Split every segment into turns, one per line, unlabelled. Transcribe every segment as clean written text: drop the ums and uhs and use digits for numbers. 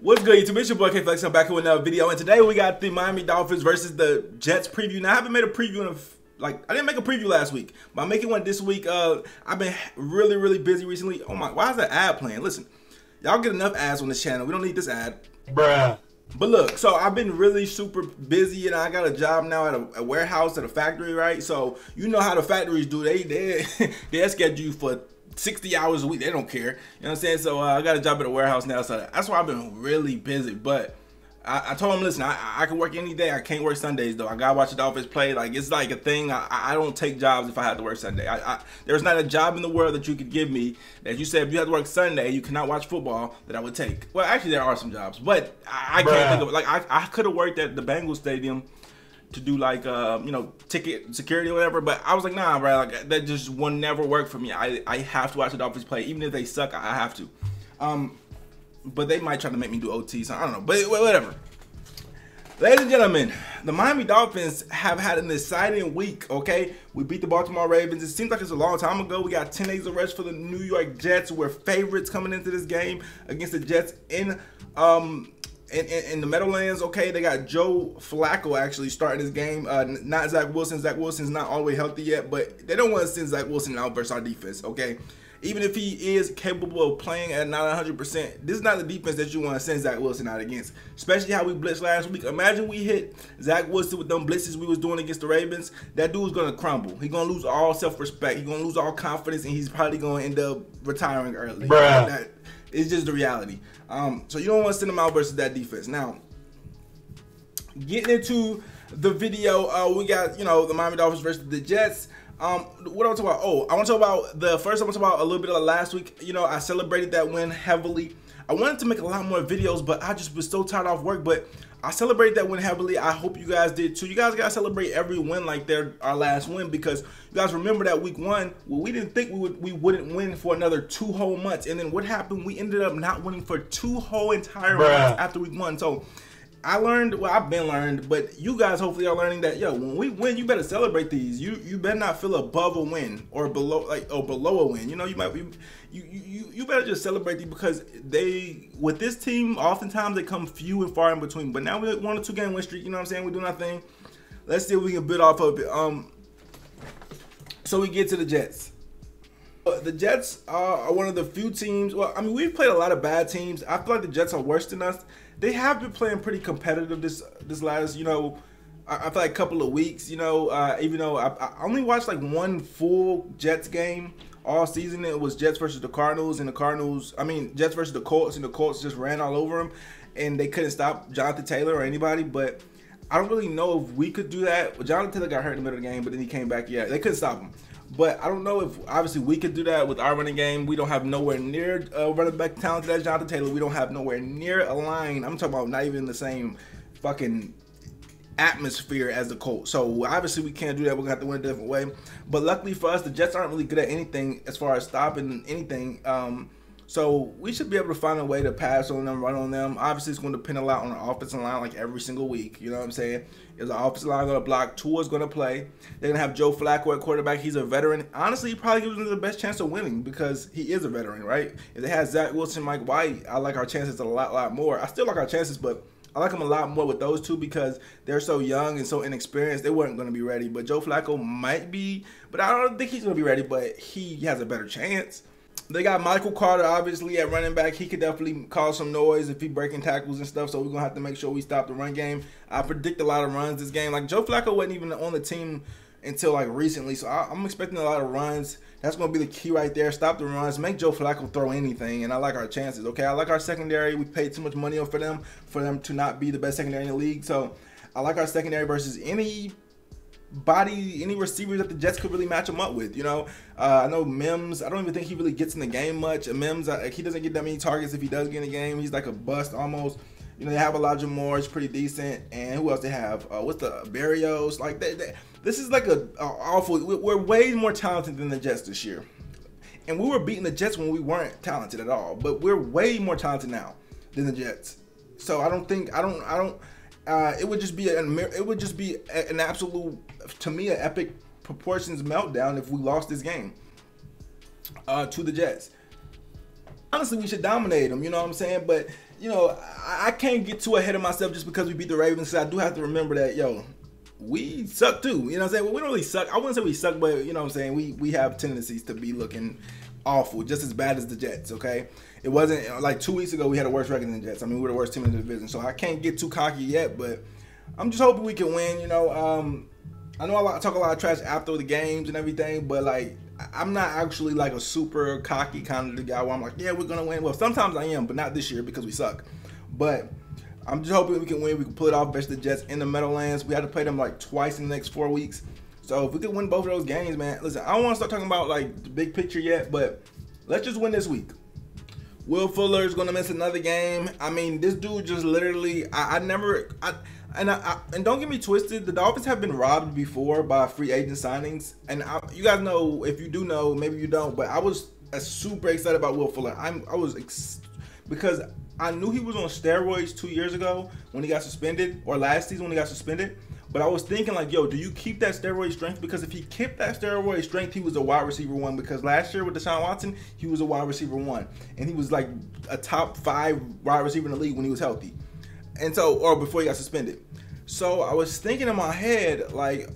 What's good, YouTube? It's your boy K-Flex. I'm back here with another video, and today we got the Miami Dolphins versus the Jets preview. Now, I haven't made a preview in I didn't make a preview last week, but I'm making one this week. I've been really busy recently. Oh my, why is that ad playing? Listen, y'all get enough ads on this channel. We don't need this ad. Bruh. But look, so I've been really super busy, and I got a job now at a warehouse at a factory, right? So you know how the factories do. They schedule you for 60 hours a week. They don't care. You know what I'm saying? So I got a job at a warehouse now, so that's why I've been really busy. But I told them, listen, I can work any day. I can't work Sundays though. I gotta watch the Dolphins play. Like, it's like a thing. I don't take jobs if I have to work Sunday. There's not a job in the world that you could give me that you say if you have to work Sunday, you cannot watch football, that I would take. Well, actually, there are some jobs, but I can't think of it. Like, I could have worked at the Bengals stadium to do like you know, ticket security or whatever, but I was like, nah, bro, like that just will never work for me. I have to watch the Dolphins play, even if they suck. I have to. But they might try to make me do OT, so I don't know, but whatever. Ladies and gentlemen, the Miami Dolphins have had an exciting week, okay? We beat the Baltimore Ravens. It seems like it's a long time ago. We got 10 days of rest for the New York Jets. We're favorites coming into this game against the Jets in the Meadowlands, okay? They got Joe Flacco actually starting this game, not Zach Wilson. Zach Wilson's not all the way healthy yet, but they don't want to send Zach Wilson out versus our defense, okay? Even if he is capable of playing at not 100%, this is not the defense that you want to send Zach Wilson out against, especially how we blitzed last week. Imagine we hit Zach Wilson with them blitzes we was doing against the Ravens. That dude's going to crumble. He's going to lose all self-respect. He's going to lose all confidence, and he's probably going to end up retiring early. Bruh. That is just the reality. So you don't want to send him out versus that defense. Now, getting into the video, we got, you know, the Miami Dolphins versus the Jets. What I want to talk about? Oh, I want to talk about I want to talk about a little bit of last week. You know, I celebrated that win heavily. I wanted to make a lot more videos, but I just was so tired off work. But I celebrated that win heavily. I hope you guys did too. You guys gotta celebrate every win like they're our last win, because you guys remember that week one, well, we didn't think we wouldn't win for another 2 whole months, and then what happened? We ended up not winning for 2 whole entire months after week 1. So I learned, well, I've been learned, but you guys hopefully are learning that, yo, when we win, you better celebrate these. You better not feel above a win or below a win. You know, you might be, you better just celebrate these, because with this team, oftentimes they come few and far in between. But now we're 1 or 2 game win streak. You know what I'm saying? We're doing our thing. Let's see if we can build off of it. So we get to the Jets. The Jets are one of the few teams. Well, I mean, we've played a lot of bad teams. I feel like the Jets are worse than us. They have been playing pretty competitive this last, you know, I feel like a couple of weeks. You know, even though I only watched like 1 full Jets game all season. It was Jets versus the Cardinals, and Jets versus the Colts, and the Colts just ran all over them, and they couldn't stop Jonathan Taylor or anybody. But I don't really know if we could do that. Well, Jonathan Taylor got hurt in the middle of the game, but then he came back. Yeah, they couldn't stop him. But I don't know if, obviously, we could do that with our running game. We don't have nowhere near running back talented as Jonathan Taylor. We don't have nowhere near a line. I'm talking about not even in the same fucking atmosphere as the Colts. So obviously we can't do that. We're gonna have to win a different way. But luckily for us, the Jets aren't really good at anything as far as stopping anything. So we should be able to find a way to pass on them, run on them. Obviously, it's going to depend a lot on the offensive line, like every single week. You know what I'm saying? Is the offensive line going to block? Tua's going to play. They're going to have Joe Flacco at quarterback. He's a veteran. Honestly, he probably gives them the best chance of winning, because he is a veteran, right? If they had Zach Wilson, Mike White, I like our chances a lot more. I still like our chances, but I like them a lot more with those two, because they're so young and so inexperienced. They weren't going to be ready. But Joe Flacco might be, but I don't think he's going to be ready, but he has a better chance. They got Michael Carter, obviously, at running back. He could definitely cause some noise if he breaking tackles and stuff, so we're going to have to make sure we stop the run game. I predict a lot of runs this game. Like, Joe Flacco wasn't even on the team until, like, recently, so I'm expecting a lot of runs. That's going to be the key right there. Stop the runs. Make Joe Flacco throw anything, and I like our chances, okay? I like our secondary. We paid too much money for them to not be the best secondary in the league, so I like our secondary versus any receivers that the Jets could really match them up with. You know, I know Mims, I don't even think he really gets in the game much. Mims, he doesn't get that many targets. If he does get in the game, he's like a bust almost. You know, they have Elijah Moore, it's pretty decent. And who else they have? What's the Barrios? Like, this is like a awful. We're way more talented than the Jets this year. And we were beating the Jets when we weren't talented at all. But we're way more talented now than the Jets. So I don't think, it would just be an absolute, to me, an epic proportions meltdown if we lost this game to the Jets. Honestly, we should dominate them, you know what I'm saying? But you know, I can't get too ahead of myself just because we beat the Ravens. So I do have to remember that, yo, we suck too. You know what I'm saying? Well, we don't really suck. I wouldn't say we suck, but you know what I'm saying? We have tendencies to be looking awful, just as bad as the Jets, okay? It wasn't like 2 weeks ago we had a worse record than the Jets. I mean, we were the worst team in the division. So I can't get too cocky yet, but I'm just hoping we can win, you know. I know I talk a lot of trash after the games and everything, but like I'm not actually like a super cocky kind of guy where I'm like, yeah, we're gonna win. Well, sometimes I am, but not this year because we suck. But I'm just hoping we can win. We can pull it off, versus the Jets in the Meadowlands. We had to play them like twice in the next 4 weeks. So if we can win both of those games, man. Listen, I don't want to start talking about like the big picture yet, but let's just win this week. Will Fuller is gonna miss another game. I mean, this dude just literally, and don't get me twisted, the Dolphins have been robbed before by free agent signings, and you guys know, if you do know, maybe you don't, but I was super excited about Will Fuller. Because I knew he was on steroids 2 years ago when he got suspended, or last season when he got suspended. But I was thinking like, yo, do you keep that steroid strength? Because if he kept that steroid strength, he was a wide receiver 1. Because last year with Deshaun Watson, he was a wide receiver 1. And he was like a top 5 wide receiver in the league when he was healthy. And so, or before he got suspended. So I was thinking in my head, like,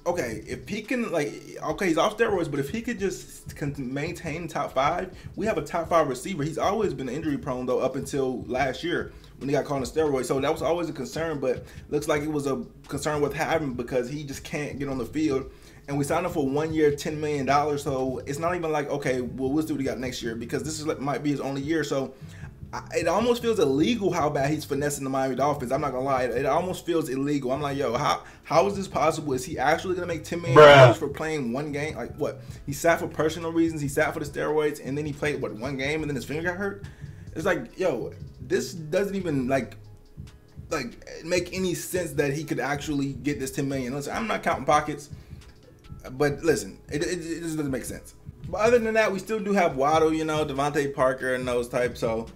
okay, if he can, like, okay, he's off steroids, but if he could just maintain top 5, we have a top 5 receiver. He's always been injury prone, though, up until last year when he got caught on steroids. So that was always a concern, but looks like it was a concern with having because he just can't get on the field. And we signed him for 1 year, $10 million. So it's not even like, okay, well, we'll see what he got next year because this might be his only year. So it almost feels illegal how bad he's finessing the Miami Dolphins. I'm not gonna lie, it almost feels illegal. I'm like, yo, how is this possible? Is he actually gonna make $10 million for playing one game? Like what? He sat for personal reasons. He sat for the steroids, and then he played what, one game, and then his finger got hurt. It's like, yo, this doesn't even like make any sense that he could actually get this $10 million. Listen, I'm not counting pockets, but listen, it just doesn't make sense. But other than that, we still do have Waddle, you know, Devontae Parker and those types. So.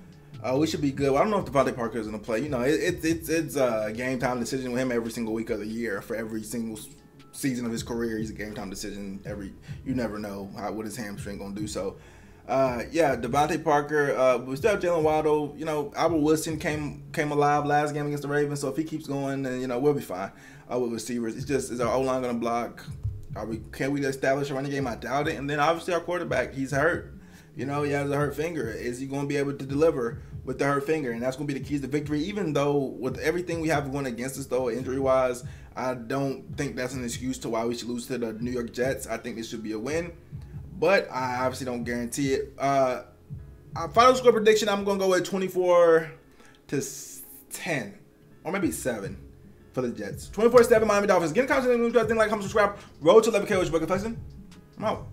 We should be good. Well, I don't know if Devontae Parker is going to play. You know, it's a game time decision with him every single week of the year for every single season of his career. He's a game time decision. You never know what his hamstring going to do. So, yeah, Devontae Parker. We still have Jalen Waddle. You know, Albert Wilson came alive last game against the Ravens. So if he keeps going, then you know we'll be fine with receivers. Is our O-line going to block? Can we establish a running game? I doubt it. And then obviously our quarterback, he's hurt. You know, he has a hurt finger. Is he going to be able to deliver with the hurt finger? And that's going to be the keys to victory. Even though with everything we have going against us, though, injury-wise, I don't think that's an excuse to why we should lose to the New York Jets. I think it should be a win. But I obviously don't guarantee it. Our final score prediction, I'm going to go with 24-10. Or maybe 7 for the Jets. 24-7 Miami Dolphins. Get in contact with me. Like, comment, subscribe. Road to 11K with your boy, I'm out.